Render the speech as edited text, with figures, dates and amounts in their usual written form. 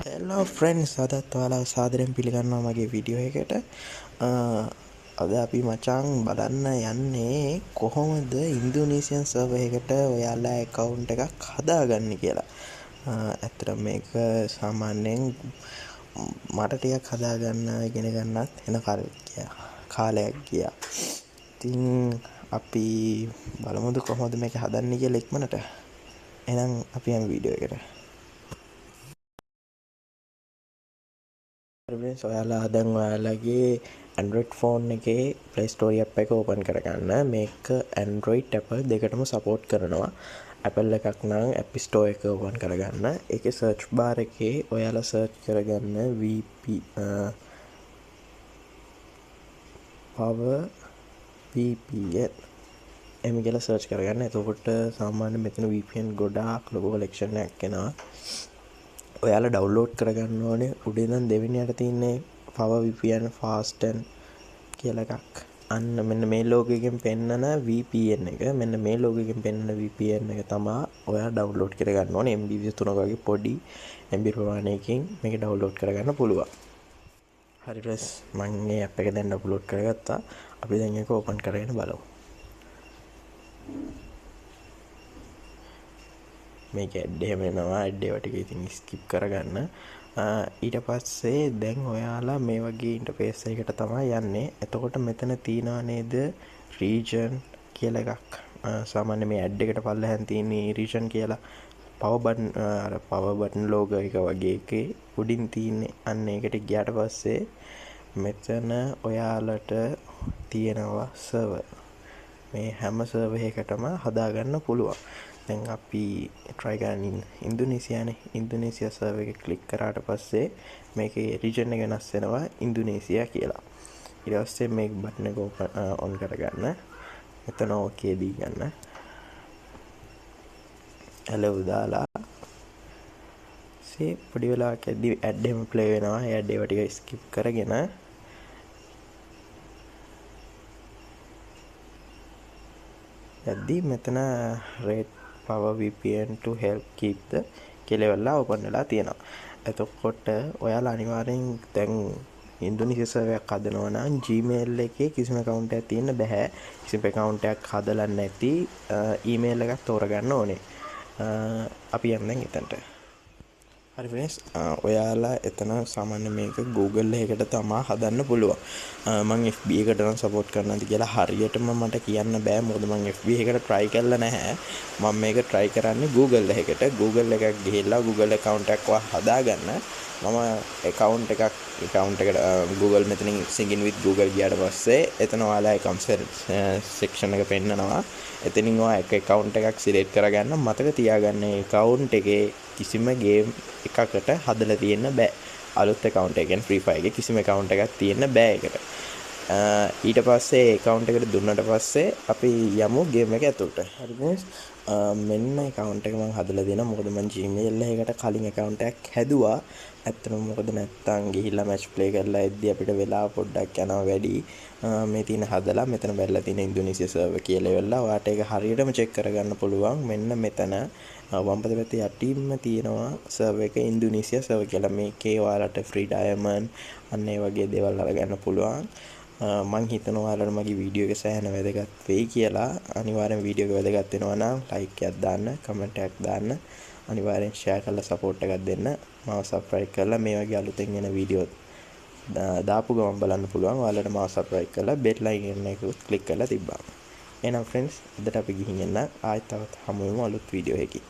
Hello friends අදත් ඔයාලා සාදරයෙන් පිළිගන්නවා මගේ වීඩියෝ එකට. අද අපි මචං බලන්න යන්නේ කොහොමද ඉන්දුනීසියන් සර්වර් එකට ඔයාලා account එකක් හදාගන්නේ කියලා. ඇත්තට මේක සාමාන්‍යයෙන් මට ටිකක් හදාගන්න ඉගෙන ගන්නත් එන කාලයක් ගියා. ඉතින් අපි බලමුද කොහොමද මේක හදන්නේ කියලා ඉක්මනට. එහෙනම් අපි යමු වීඩියෝ එකට. ඔයාලා දැන් ඔයාලගේ Android phone එකේ Play Store app එක open කරගන්න. මේක Android Apple දෙකටම support කරනවා. Apple එකක් නම් App Store එක open කරගන්න. ඒකේ search bar එකේ ඔයාලා search කරගන්න Power VPN එම කියලා search කරගන්න. එතකොට සාමාන්‍ය මෙතන VPN ගොඩාක් ලොකු collection එකක් එනවා. ඔයාලා ඩවුන්ලෝඩ් කරගන්න ඕනේ උඩ ඉඳන් දෙවෙනියට තියෙන්නේ Power VPN Fasten කියලා එකක්. අන්න මෙන්න මේ ලෝගෝ එකෙන් පෙන්නන VPN එක. මෙන්න මේ ලෝගෝ එකෙන් පෙන්නන VPN එක තමයි ඔයා ඩවුන්ලෝඩ් කරගන්න ඕනේ. MB 23ක වගේ පොඩි MB ප්‍රමාණයකින් මේක ඩවුන්ලෝඩ් කරගන්න පුළුවන්. හරි ෆ්‍රෙන්ඩ්ස් මම මේ app එක දැන් ඩවුන්ලෝඩ් කරගත්තා. අපි දැන් ඒක ඕපන් කරගෙන බලමු. මේක ඇඩ් එහෙම එනවා. ඇඩ් ඒවා ටික ඉතින් ස්කිප් කරගන්න. ඊට පස්සේ දැන් ඔයාලා මේ වගේ ඉන්ටර්ෆේස් එකකට තමයි යන්නේ. එතකොට මෙතන තියනවා නේද region කියලා එකක්. සාමාන්‍ය මේ ඇඩ් එකට පල්ලෙහාන් තියෙන region කියලා power button logo එක වගේ එකේ උඩින් තියෙන්නේ. අන්න ඒකට ගියාට පස්සේ මෙතන ඔයාලට තියෙනවා server. මේ හැම server එකකටම හදාගන්න පුළුවන්. දැන් අපි try කරන්නේ ඉන්දුනීසියා server එක ක්ලික් කරාට පස්සේ මේකේ region එක වෙනස් වෙනවා ඉන්දුනීසියා කියලා. ඊට පස්සේ මේක බටන් එක on කරගන්න. එතන okay දී ගන්න. hello දාලා පොඩි වෙලාවක් ඇද්දි ඇඩ් එකම ප්ලේ වෙනවා. ඒ ඇඩ් ඒවා ටික ස්කිප් කරගෙන යද්දි මෙතන rate Power VPN to help keep the කියලා වෙලා open වෙලා තියෙනවා. එතකොට ඔයාලා අනිවාර්යෙන් දැන් ඉන්දුනීසියා සර්වර් එකක් හදනවා නම් Gmail එකේ කිසිම account එකක් තියෙන්න බෑ. කිසිම account එකක් හදලා නැති email එකක් තෝරගන්න ඕනේ. අපි යන්න දැන් එතනට. හරි ෆ්‍රෙන්ඩ්ස් ඔයාලා එතන සාමාන්‍ය මේක Google එකකට තමයි හදන්න පුළුවන්. මම FB එකට නම් support කරනවාද කියලා හරියටම මට කියන්න බෑ. මොකද මම FB එකට try කරලා නැහැ. මම මේක try කරන්නේ Google එකකට. Google එකක් ගිහිල්ලා Google account එකක් හදාගන්න. මම account එකට Google මෙතනින් sign with Google ගියාට පස්සේ එතන ඔයාලා account section එක පෙන්නනවා. එතනින් ඔයා account එකක් select කරගන්න. මතක තියාගන්න account එකේ කිසිම game එකකට හදලා තියෙන්න බෑ. අලුත් account එක කියන්නේ Free Fire එකේ කිසිම account එකක් තියෙන්න බෑ ඒකට. ඊට පස්සේ account එකට දුන්නාට පස්සේ අපි යමු game එක ඇතුළට. හරි guys. මෙන්න account එක මම හදලා දෙනවා. මොකද මම Gmail එකකට කලින් account එකක් හැදුවා. ඇත්තටම මොකද නැත්තම් ගිහිල්ලා match play කරලා එද්දි අපිට වෙලාව පොඩ්ඩක් යනවා වැඩි. මේ තියෙන හදලා මෙතන බැලලා තියෙන ඉන්දුනීසියා සර්වර් කියලා වෙලා ඔයාට ඒක හරියටම check කරගන්න පුළුවන්. මෙන්න මෙතන වම් පැත්තේ යටින්ම තියෙනවා සර්වර් එක ඉන්දුනීසියා සර්වර් කියලා. මේකේ ඔයාලට free diamond අන්න ඒ වගේ දේවල් අරගන්න පුළුවන්. මම හිතනවා ඔයාලට මගේ වීඩියෝ එක සෑහෙන වැදගත් වෙයි කියලා. අනිවාර්යෙන් වීඩියෝ එක වැදගත් වෙනවා නම් like එකක් දාන්න, comment එකක් දාන්න, අනිවාර්යෙන් share කරලා support එකක් දෙන්න. මාව subscribe කරලා මේ වගේ අලුතෙන් එන වීඩියෝ දාපු ගමන් බලන්න පුළුවන්. ඔයාලට මාව subscribe කරලා bell icon එක click කරලා තිබ්බා. එහෙනම් friends අදට අපි ගිහින් එන්න ආයෙත් තවත් හමු වෙමු අලුත් වීඩියෝ එකකින්.